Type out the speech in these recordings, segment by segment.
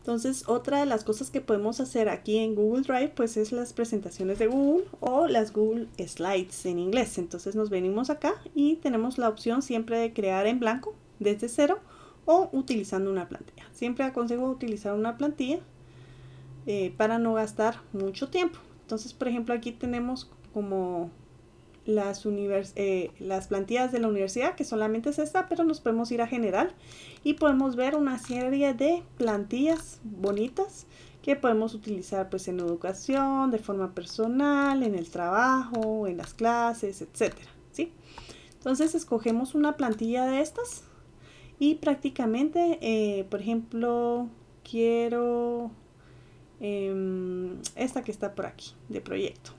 Entonces, otra de las cosas que podemos hacer aquí en Google Drive, pues es las presentaciones de Google o las Google Slides en inglés. Entonces nos venimos acá y tenemos la opción siempre de crear en blanco desde cero o utilizando una plantilla. Siempre aconsejo utilizar una plantilla para no gastar mucho tiempo. Entonces, por ejemplo, aquí tenemos como las plantillas de la universidad, que solamente es esta, pero nos podemos ir a general y podemos ver una serie de plantillas bonitas que podemos utilizar pues en educación, de forma personal, en el trabajo, en las clases, etcétera, ¿sí? Entonces escogemos una plantilla de estas y prácticamente, por ejemplo, quiero esta que está por aquí, de proyecto.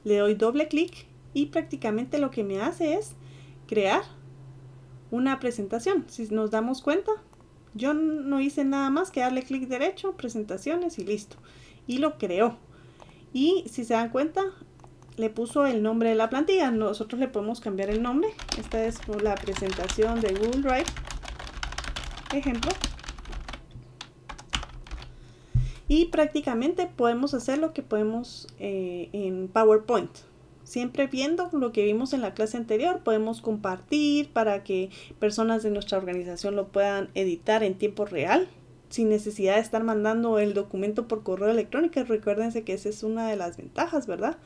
Le doy doble clic y prácticamente lo que me hace es crear una presentación. Si nos damos cuenta, yo no hice nada más que darle clic derecho, presentaciones y listo. Y lo creó. Y si se dan cuenta, le puso el nombre de la plantilla. Nosotros le podemos cambiar el nombre. Esta es la presentación de Google Drive. Ejemplo. Y prácticamente podemos hacer lo que podemos en PowerPoint. Siempre viendo lo que vimos en la clase anterior, podemos compartir para que personas de nuestra organización lo puedan editar en tiempo real, sin necesidad de estar mandando el documento por correo electrónico. Recuérdense que esa es una de las ventajas, ¿verdad?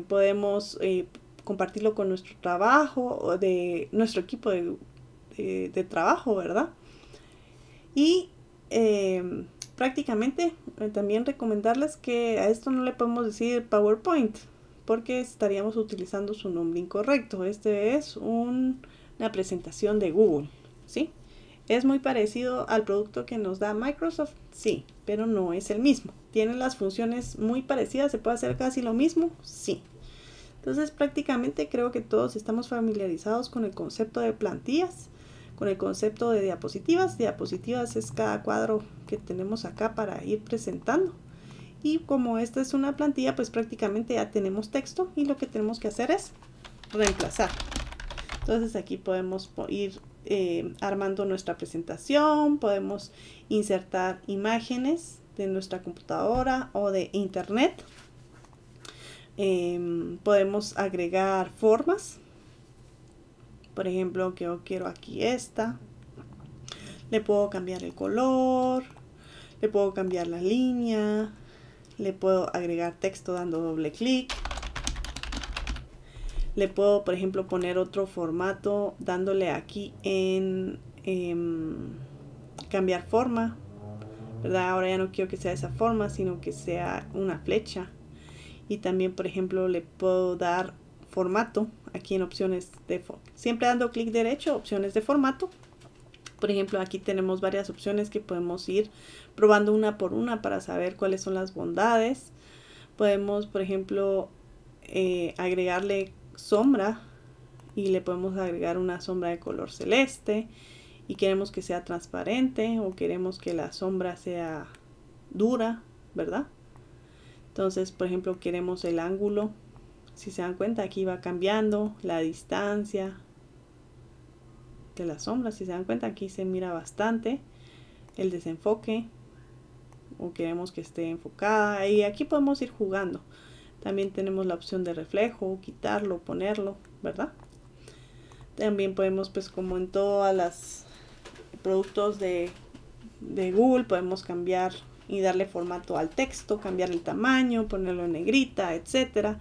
Podemos compartirlo con nuestro trabajo o de nuestro equipo de trabajo, ¿verdad? Y prácticamente también recomendarles que a esto no le podemos decir PowerPoint porque estaríamos utilizando su nombre incorrecto. Este es una presentación de Google, ¿sí? ¿Es muy parecido al producto que nos da Microsoft? Sí, pero no es el mismo. ¿Tiene las funciones muy parecidas? ¿Se puede hacer casi lo mismo? Sí. Entonces prácticamente creo que todos estamos familiarizados con el concepto de plantillas, con el concepto de diapositivas. Diapositivas es cada cuadro que tenemos acá para ir presentando. Y como esta es una plantilla, pues prácticamente ya tenemos texto y lo que tenemos que hacer es reemplazar. Entonces aquí podemos ir armando nuestra presentación, podemos insertar imágenes de nuestra computadora o de internet. Podemos agregar formas. Por ejemplo, que yo quiero aquí esta. Le puedo cambiar el color, le puedo cambiar la línea, le puedo agregar texto dando doble clic. Le puedo, por ejemplo, poner otro formato dándole aquí en cambiar forma, ¿verdad? Ahora ya no quiero que sea esa forma, sino que sea una flecha. Y también, por ejemplo, le puedo dar formato aquí en opciones de siempre dando clic derecho, opciones de formato. Por ejemplo, aquí tenemos varias opciones que podemos ir probando una por una para saber cuáles son las bondades. Podemos, por ejemplo, agregarle sombra y le podemos agregar una sombra de color celeste y queremos que sea transparente o queremos que la sombra sea dura, ¿verdad? Entonces, por ejemplo, queremos el ángulo. Si se dan cuenta, aquí va cambiando la distancia de la sombra. Si se dan cuenta, aquí se mira bastante el desenfoque o queremos que esté enfocada, y aquí podemos ir jugando. También tenemos la opción de reflejo, quitarlo, ponerlo, ¿verdad? También podemos, pues como en todos los productos de Google, podemos cambiar y darle formato al texto, cambiar el tamaño, ponerlo en negrita, etcétera.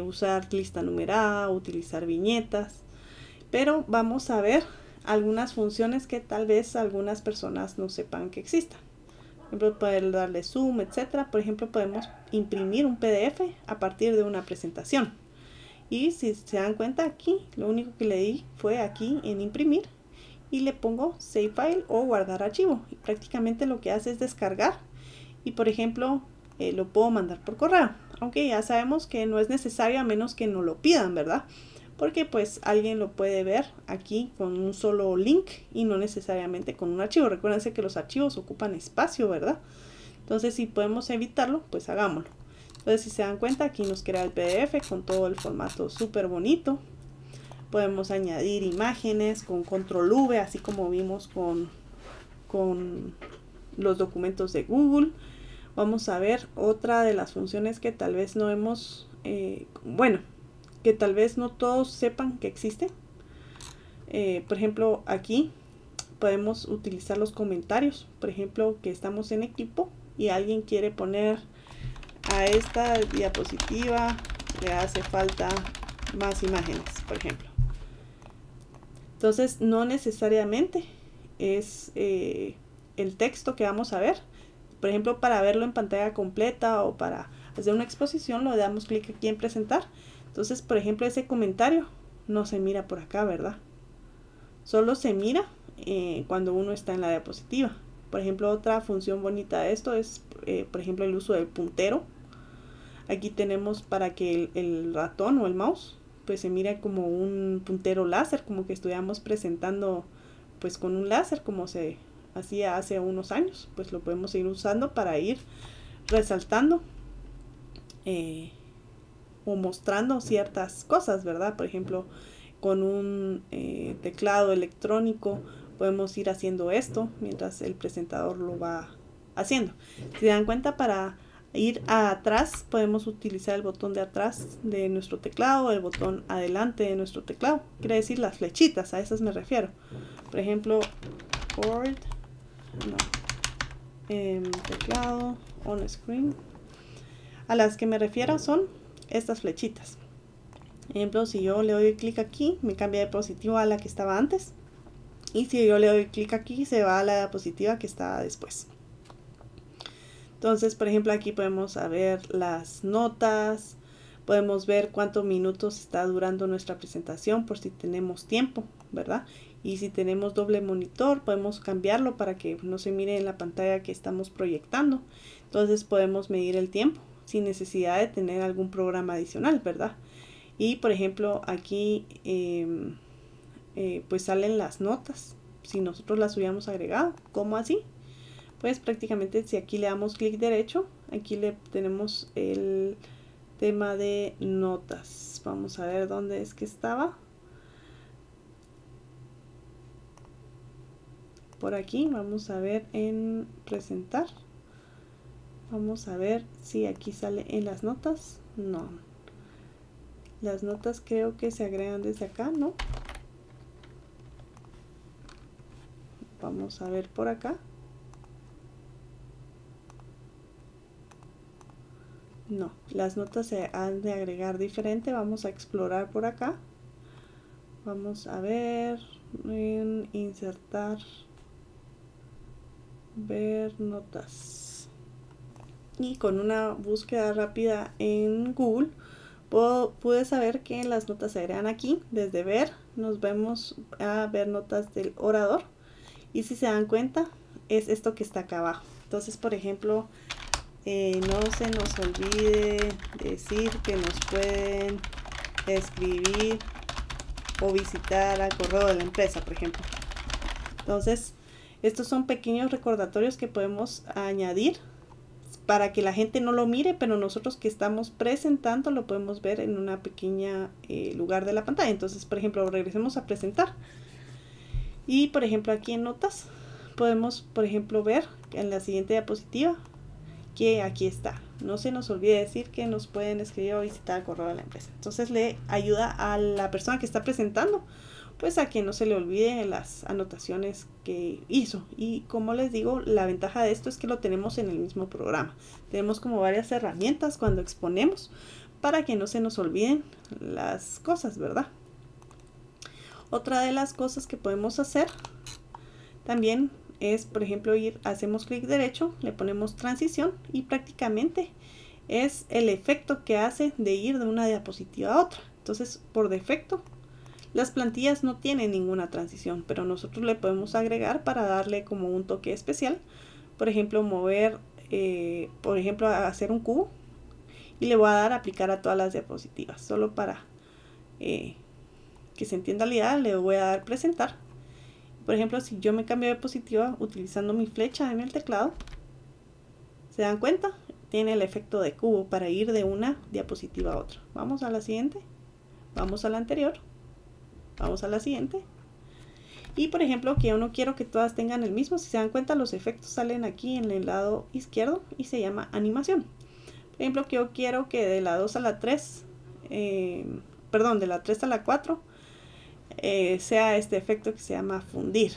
Usar lista numerada, utilizar viñetas. Pero vamos a ver algunas funciones que tal vez algunas personas no sepan que existan. Por ejemplo, poder darle zoom, etcétera. Por ejemplo, podemos imprimir un PDF a partir de una presentación. Y si se dan cuenta, aquí lo único que le di fue aquí en imprimir y le pongo save file o guardar archivo. Y prácticamente lo que hace es descargar y, por ejemplo, lo puedo mandar por correo. Aunque ya sabemos que no es necesario a menos que nos lo pidan, ¿verdad? Porque pues alguien lo puede ver aquí con un solo link y no necesariamente con un archivo. Recuérdense que los archivos ocupan espacio, ¿verdad? Entonces, si podemos evitarlo, pues hagámoslo. Entonces, si se dan cuenta, aquí nos crea el PDF con todo el formato súper bonito. Podemos añadir imágenes con control V, así como vimos con con los documentos de Google. Vamos a ver otra de las funciones que tal vez no hemos, que tal vez no todos sepan que existe. Por ejemplo, aquí podemos utilizar los comentarios. Por ejemplo, que estamos en equipo y alguien quiere poner a esta diapositiva le hace falta más imágenes, por ejemplo. Entonces, no necesariamente es el texto que vamos a ver. Por ejemplo, para verlo en pantalla completa o para hacer una exposición, le damos clic aquí en presentar. Entonces, por ejemplo, ese comentario no se mira por acá, ¿verdad? Solo se mira cuando uno está en la diapositiva. Por ejemplo, otra función bonita de esto es, por ejemplo, el uso del puntero. Aquí tenemos para que el ratón o el mouse pues se mire como un puntero láser, como que estuviéramos presentando pues con un láser como se hacía hace unos años. Pues lo podemos ir usando para ir resaltando o mostrando ciertas cosas, ¿verdad? Por ejemplo, con un teclado electrónico podemos ir haciendo esto mientras el presentador lo va haciendo. Si se dan cuenta, para ir atrás podemos utilizar el botón de atrás de nuestro teclado, el botón adelante de nuestro teclado, quiere decir las flechitas, a esas me refiero. Por ejemplo, teclado, on screen. A las que me refiero son estas flechitas. Ejemplo, si yo le doy clic aquí, me cambia de diapositiva a la que estaba antes. Y si yo le doy clic aquí, se va a la diapositiva que estaba después. Entonces, por ejemplo, aquí podemos ver las notas, podemos ver cuántos minutos está durando nuestra presentación por si tenemos tiempo, ¿verdad? Y si tenemos doble monitor, podemos cambiarlo para que no se mire en la pantalla que estamos proyectando. Entonces podemos medir el tiempo sin necesidad de tener algún programa adicional, ¿verdad? Y por ejemplo, aquí pues salen las notas, si nosotros las hubiéramos agregado. ¿Cómo así? Pues prácticamente si aquí le damos clic derecho, aquí le tenemos el tema de notas. Vamos a ver dónde es que estaba. Por aquí vamos a ver en presentar. Vamos a ver si aquí sale en las notas. No. Las notas creo que se agregan desde acá, ¿no? Vamos a ver por acá. No, las notas se han de agregar diferente. Vamos a explorar por acá. Vamos a ver en insertar, ver notas. Y con una búsqueda rápida en Google pude saber que las notas se agregan aquí. Desde ver nos vemos a ver notas del orador. Y si se dan cuenta, es esto que está acá abajo. Entonces, por ejemplo, no se nos olvide decir que nos pueden escribir o visitar al correo de la empresa, por ejemplo. Entonces, estos son pequeños recordatorios que podemos añadir para que la gente no lo mire, pero nosotros que estamos presentando lo podemos ver en una pequeña lugar de la pantalla. Entonces, por ejemplo, regresemos a presentar. Y, por ejemplo, aquí en notas podemos, por ejemplo, ver en la siguiente diapositiva que aquí está. No se nos olvide decir que nos pueden escribir o visitar el correo de la empresa. Entonces le ayuda a la persona que está presentando pues a que no se le olvide las anotaciones que hizo. Y como les digo, la ventaja de esto es que lo tenemos en el mismo programa. Tenemos como varias herramientas cuando exponemos para que no se nos olviden las cosas, ¿verdad? Otra de las cosas que podemos hacer también es, por ejemplo, hacemos clic derecho, le ponemos transición y prácticamente es el efecto que hace de ir de una diapositiva a otra. Entonces, por defecto, las plantillas no tienen ninguna transición, pero nosotros le podemos agregar para darle como un toque especial. Por ejemplo, mover, por ejemplo, hacer un cubo y le voy a dar a aplicar a todas las diapositivas. Solo para que se entienda la idea, le voy a dar presentar. Por ejemplo, si yo me cambio de diapositiva utilizando mi flecha en el teclado, ¿se dan cuenta? Tiene el efecto de cubo para ir de una diapositiva a otra. Vamos a la siguiente, vamos a la anterior, vamos a la siguiente. Y por ejemplo que yo no quiero que todas tengan el mismo, si se dan cuenta los efectos salen aquí en el lado izquierdo y se llama animación. Por ejemplo que yo quiero que de la 2 a la 3, perdón, de la 3 a la 4 sea este efecto que se llama fundir.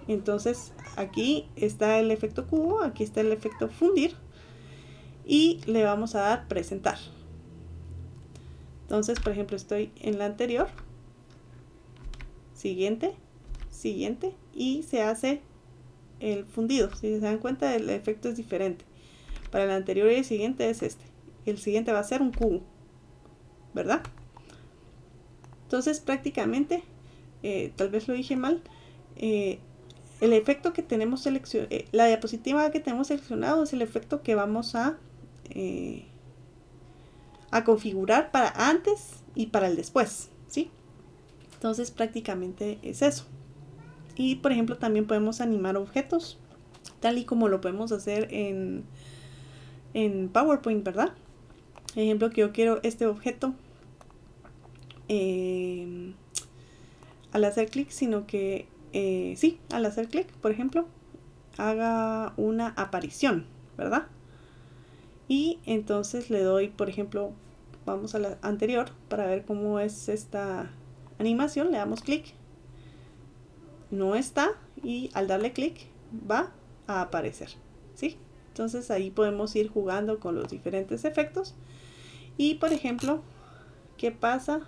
Entonces aquí está el efecto cubo, aquí está el efecto fundir y le vamos a dar presentar. Entonces por ejemplo estoy en la anterior, siguiente, siguiente y se hace el fundido. Si se dan cuenta el efecto es diferente. Para el anterior y el siguiente es este. El siguiente va a ser un cubo, ¿verdad? Entonces prácticamente, tal vez lo dije mal, el efecto que tenemos seleccionado, la diapositiva que tenemos seleccionado es el efecto que vamos a configurar para antes y para el después, ¿sí? Entonces prácticamente es eso. Y por ejemplo también podemos animar objetos, tal y como lo podemos hacer en PowerPoint, ¿verdad? Ejemplo que yo quiero este objeto al hacer clic, sino que sí, al hacer clic, por ejemplo, haga una aparición, ¿verdad? Y entonces le doy, por ejemplo, vamos a la anterior para ver cómo es esta animación, le damos clic, no está y al darle clic va a aparecer, ¿sí? Entonces ahí podemos ir jugando con los diferentes efectos. Y por ejemplo, ¿qué pasa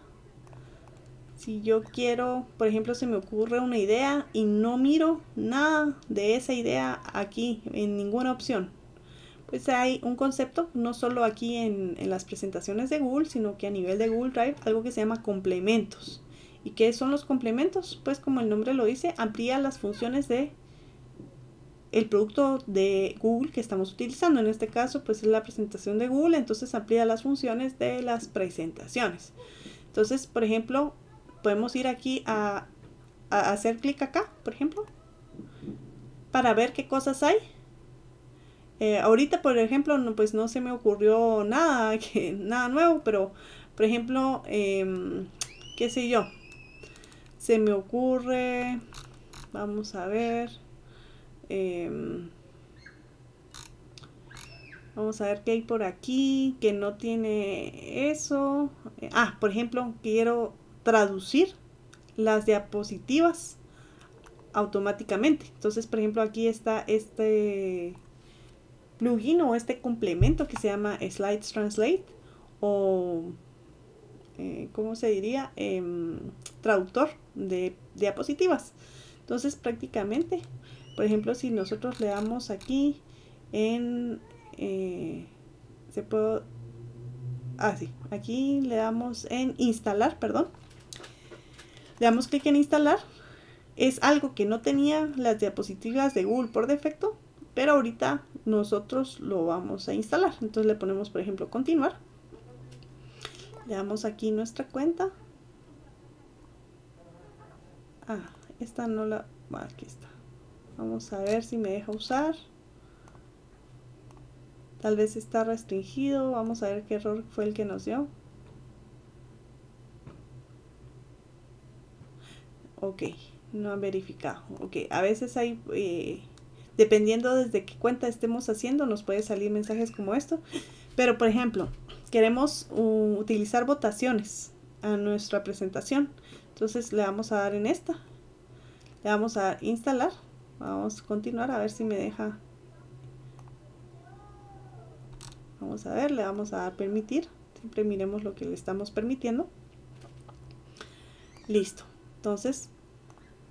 si yo quiero, por ejemplo, se me ocurre una idea y no miro nada de esa idea aquí en ninguna opción? Pues hay un concepto, no solo aquí en las presentaciones de Google, sino que a nivel de Google Drive, algo que se llama complementos. ¿Y qué son los complementos? Pues como el nombre lo dice, amplía las funciones de el producto de Google que estamos utilizando. En este caso pues es la presentación de Google, entonces amplía las funciones de las presentaciones. Entonces por ejemplo podemos ir aquí a hacer clic acá, por ejemplo, para ver qué cosas hay. Ahorita por ejemplo pues no se me ocurrió nada, nada nuevo, pero por ejemplo qué sé yo, se me ocurre, vamos a ver, vamos a ver qué hay por aquí que no tiene eso. Por ejemplo, quiero traducir las diapositivas automáticamente. Entonces, por ejemplo, aquí está este plugin o este complemento que se llama Slides Translate o ¿cómo se diría? Traductor de diapositivas. Entonces, prácticamente, por ejemplo, si nosotros le damos aquí en se puede, sí, aquí le damos en instalar, perdón, le damos clic en instalar. Es algo que no tenía las diapositivas de Google por defecto, pero ahorita nosotros lo vamos a instalar. Entonces le ponemos, por ejemplo, continuar, le damos aquí nuestra cuenta. Esta no la, aquí está, vamos a ver si me deja usar. Tal vez está restringido. Vamos a ver qué error fue el que nos dio. Ok, no han verificado. Ok, a veces hay, dependiendo desde qué cuenta estemos haciendo, nos puede salir mensajes como esto. Pero por ejemplo, queremos utilizar votaciones a nuestra presentación. Entonces le vamos a dar en esta. Le vamos a dar instalar. Vamos a continuar a ver si me deja. Vamos a ver, le vamos a dar permitir. Siempre miremos lo que le estamos permitiendo. Listo. Entonces,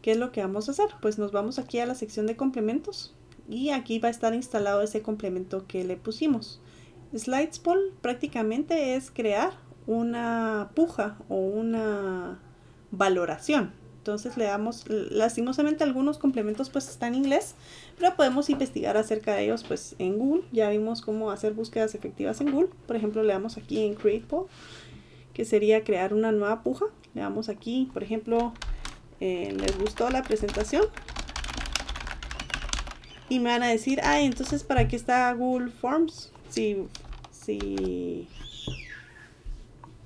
¿qué es lo que vamos a hacer? Pues nos vamos aquí a la sección de complementos y aquí va a estar instalado ese complemento que le pusimos. Slides Poll prácticamente es crear una puja o una valoración. Entonces le damos, lastimosamente algunos complementos pues están en inglés, pero podemos investigar acerca de ellos pues en Google. Ya vimos cómo hacer búsquedas efectivas en Google. Por ejemplo, le damos aquí en Create Poll, que sería crear una nueva puja. Le damos aquí, por ejemplo, ¿les gustó la presentación? Y me van a decir, entonces ¿para qué está Google Forms?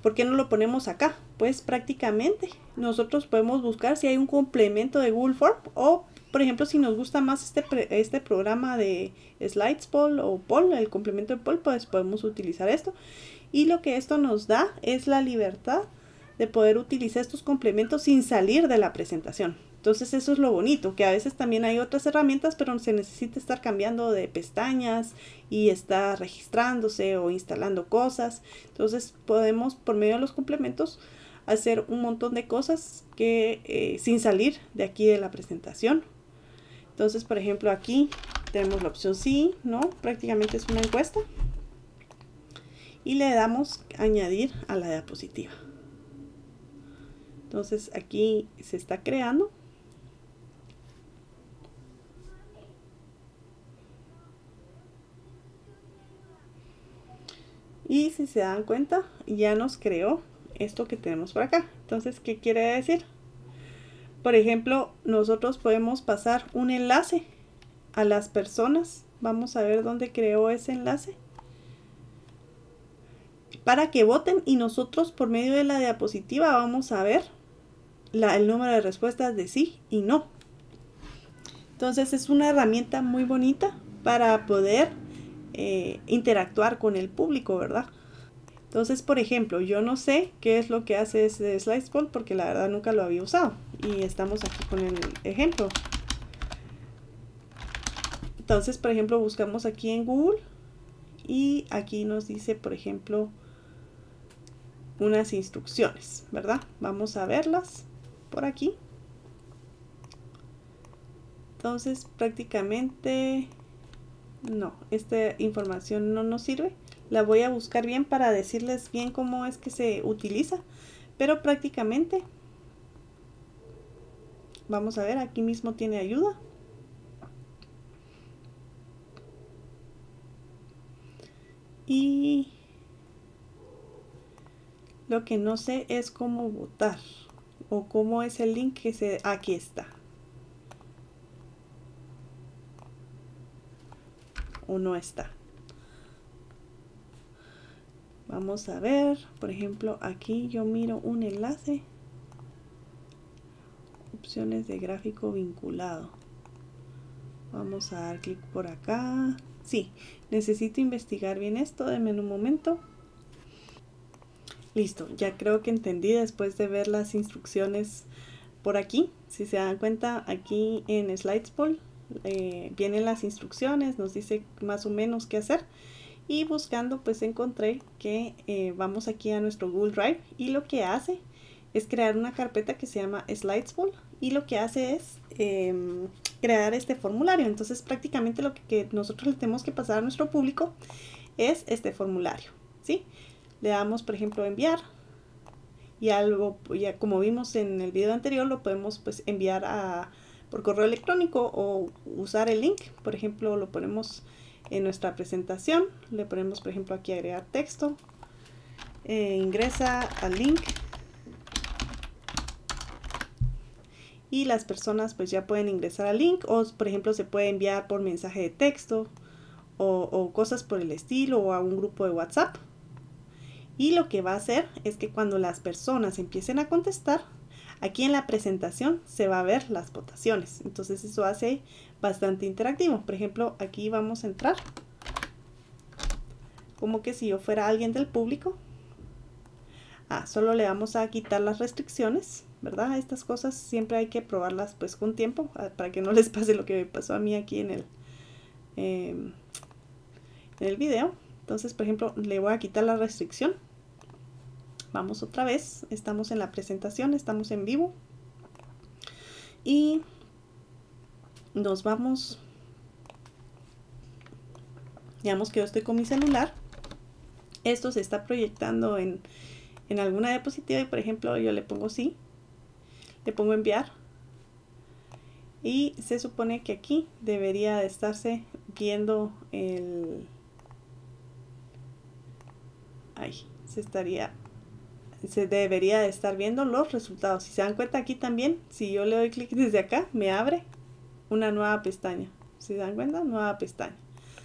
¿Por qué no lo ponemos acá? pues prácticamente nosotros podemos buscar si hay un complemento de Google Form, o por ejemplo si nos gusta más este programa de Slides Poll o Poll, el complemento de Poll, pues podemos utilizar esto. Y lo que esto nos da es la libertad de poder utilizar estos complementos sin salir de la presentación. Entonces eso es lo bonito, que a veces también hay otras herramientas, pero se necesita estar cambiando de pestañas y estar registrándose o instalando cosas. Entonces podemos, por medio de los complementos, hacer un montón de cosas que sin salir de aquí de la presentación. Entonces, por ejemplo, aquí tenemos la opción sí, ¿no? Prácticamente es una encuesta. Y le damos añadir a la diapositiva. Entonces aquí se está creando. Y si se dan cuenta, ya nos creó esto que tenemos por acá. Entonces, ¿qué quiere decir? Por ejemplo, nosotros podemos pasar un enlace a las personas. Vamos a ver dónde creó ese enlace. Para que voten, y nosotros por medio de la diapositiva vamos a ver el número de respuestas de sí y no. Entonces es una herramienta muy bonita para poder interactuar con el público, ¿verdad? Entonces, por ejemplo, yo no sé qué es lo que hace ese Slides Poll porque la verdad nunca lo había usado. Y estamos aquí con el ejemplo. Entonces, por ejemplo, buscamos aquí en Google y aquí nos dice, por ejemplo, unas instrucciones, ¿verdad? Vamos a verlas por aquí. Entonces, prácticamente no, esta información no nos sirve. La voy a buscar bien para decirles bien cómo es que se utiliza. Pero prácticamente, vamos a ver, aquí mismo tiene ayuda. Y lo que no sé es cómo votar. O cómo es el link que se... Aquí está. O no está. Vamos a ver, por ejemplo, aquí yo miro un enlace. Opciones de gráfico vinculado. Vamos a dar clic por acá. Sí, necesito investigar bien esto. Denme un momento. Listo, ya creo que entendí después de ver las instrucciones por aquí. Si se dan cuenta, aquí en Slides Poll vienen las instrucciones, nos dice más o menos qué hacer. Y buscando, pues encontré que vamos aquí a nuestro Google Drive y lo que hace es crear una carpeta que se llama Slides Poll y lo que hace es crear este formulario. Entonces prácticamente lo que nosotros le tenemos que pasar a nuestro público es este formulario, ¿sí? Le damos, por ejemplo, enviar y algo, ya como vimos en el video anterior, lo podemos pues enviar por correo electrónico o usar el link. Por ejemplo, lo ponemos en nuestra presentación, le ponemos por ejemplo aquí agregar texto, ingresa al link y las personas pues ya pueden ingresar al link, o por ejemplo se puede enviar por mensaje de texto o cosas por el estilo, o a un grupo de WhatsApp. Y lo que va a hacer es que cuando las personas empiecen a contestar, aquí en la presentación se va a ver las votaciones. Entonces eso hace bastante interactivo. Por ejemplo, aquí vamos a entrar como que si yo fuera alguien del público. Solo le vamos a quitar las restricciones, ¿verdad? Estas cosas siempre hay que probarlas pues con tiempo para que no les pase lo que me pasó a mí aquí en el video. Entonces, por ejemplo, le voy a quitar la restricción. Vamos otra vez, estamos en la presentación, estamos en vivo. Y nos vamos, digamos que yo estoy con mi celular. Esto se está proyectando en alguna diapositiva y por ejemplo yo le pongo sí, le pongo enviar. Y se supone que aquí debería de estarse viendo se debería de estar viendo los resultados. Si se dan cuenta aquí también, si yo le doy clic desde acá, me abre una nueva pestaña. Si se dan cuenta, nueva pestaña.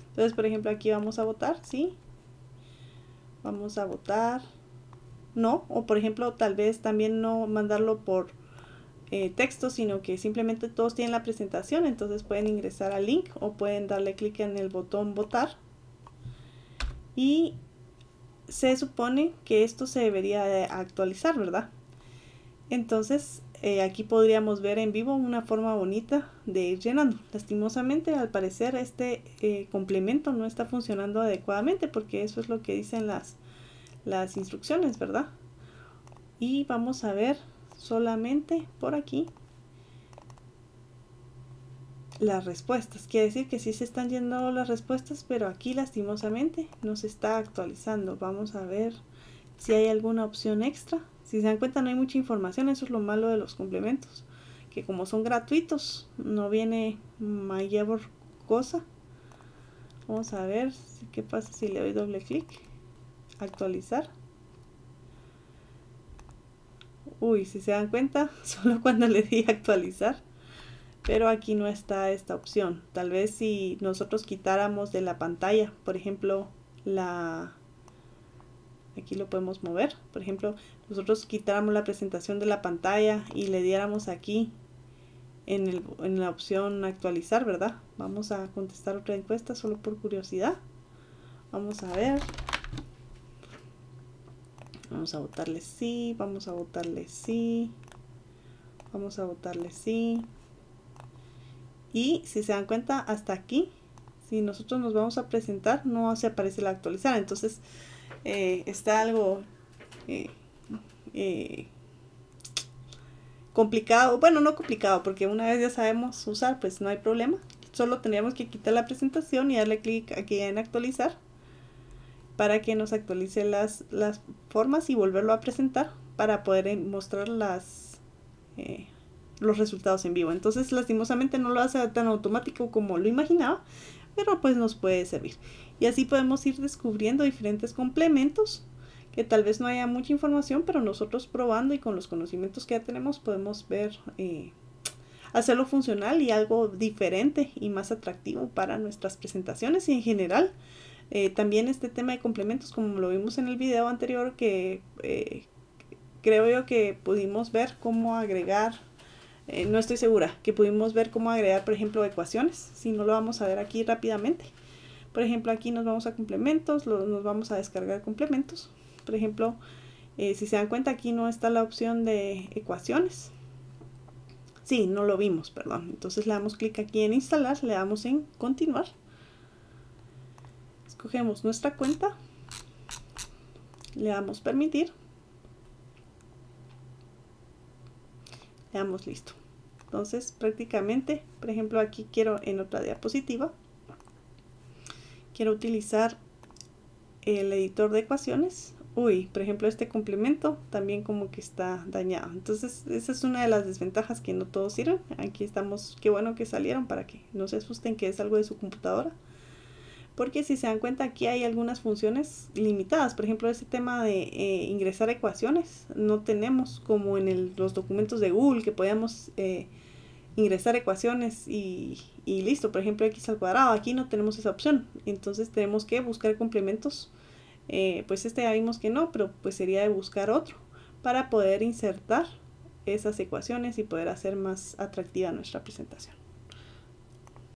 Entonces, por ejemplo, aquí vamos a votar, ¿sí? Vamos a votar. no, o por ejemplo tal vez también no mandarlo por texto, sino que simplemente todos tienen la presentación, entonces pueden ingresar al link o pueden darle clic en el botón votar y se supone que esto se debería de actualizar, ¿verdad? Entonces aquí podríamos ver en vivo una forma bonita de ir llenando. Lastimosamente, al parecer este complemento no está funcionando adecuadamente, porque eso es lo que dicen las instrucciones, ¿verdad? Y vamos a ver solamente por aquí las respuestas. Quiere decir que sí se están llenando las respuestas, pero aquí lastimosamente no se está actualizando. Vamos a ver si hay alguna opción extra. Si se dan cuenta, no hay mucha información. Eso es lo malo de los complementos, que como son gratuitos no viene mayor cosa. Vamos a ver qué pasa si le doy doble clic, actualizar. Uy, si se dan cuenta, solo cuando le di actualizar, pero aquí no está esta opción. Tal vez si nosotros quitáramos de la pantalla, por ejemplo, aquí lo podemos mover, por ejemplo, nosotros quitáramos la presentación de la pantalla y le diéramos aquí en la opción actualizar, ¿verdad? Vamos a contestar otra encuesta solo por curiosidad. Vamos a ver. Vamos a votarle sí, vamos a votarle sí, vamos a votarle sí. Y si se dan cuenta, hasta aquí, si nosotros nos vamos a presentar, no se aparece la actualizar. Entonces está algo complicado. Bueno, no complicado, porque una vez ya sabemos usar, pues no hay problema. Solo tendríamos que quitar la presentación y darle clic aquí en actualizar para que nos actualice las formas y volverlo a presentar para poder mostrar los resultados en vivo. Entonces lastimosamente no lo hace tan automático como lo imaginaba, pero pues nos puede servir. Y así podemos ir descubriendo diferentes complementos que tal vez no haya mucha información, pero nosotros probando y con los conocimientos que ya tenemos podemos ver, hacerlo funcional y algo diferente y más atractivo para nuestras presentaciones y en general. También este tema de complementos, como lo vimos en el video anterior, que creo yo que pudimos ver cómo agregar, no estoy segura, que pudimos ver cómo agregar, por ejemplo, ecuaciones. Si no, lo vamos a ver aquí rápidamente. Por ejemplo, aquí nos vamos a complementos, nos vamos a descargar complementos. Por ejemplo, si se dan cuenta, aquí no está la opción de ecuaciones. Sí, no lo vimos, perdón. Entonces le damos clic aquí en instalar, le damos en continuar. Escogemos nuestra cuenta, le damos permitir, le damos listo. Entonces prácticamente, por ejemplo, aquí quiero en otra diapositiva, quiero utilizar el editor de ecuaciones. Uy, por ejemplo, este complemento también como que está dañado. Entonces esa es una de las desventajas, que no todos sirven. Aquí estamos, qué bueno que salieron para que no se asusten que es algo de su computadora. Porque si se dan cuenta, aquí hay algunas funciones limitadas. Por ejemplo, ese tema de ingresar ecuaciones no tenemos como en los documentos de Google, que podíamos ingresar ecuaciones y listo. Por ejemplo, x al cuadrado, aquí no tenemos esa opción. Entonces tenemos que buscar complementos. Pues este ya vimos que no, pero pues sería de buscar otro para poder insertar esas ecuaciones y poder hacer más atractiva nuestra presentación.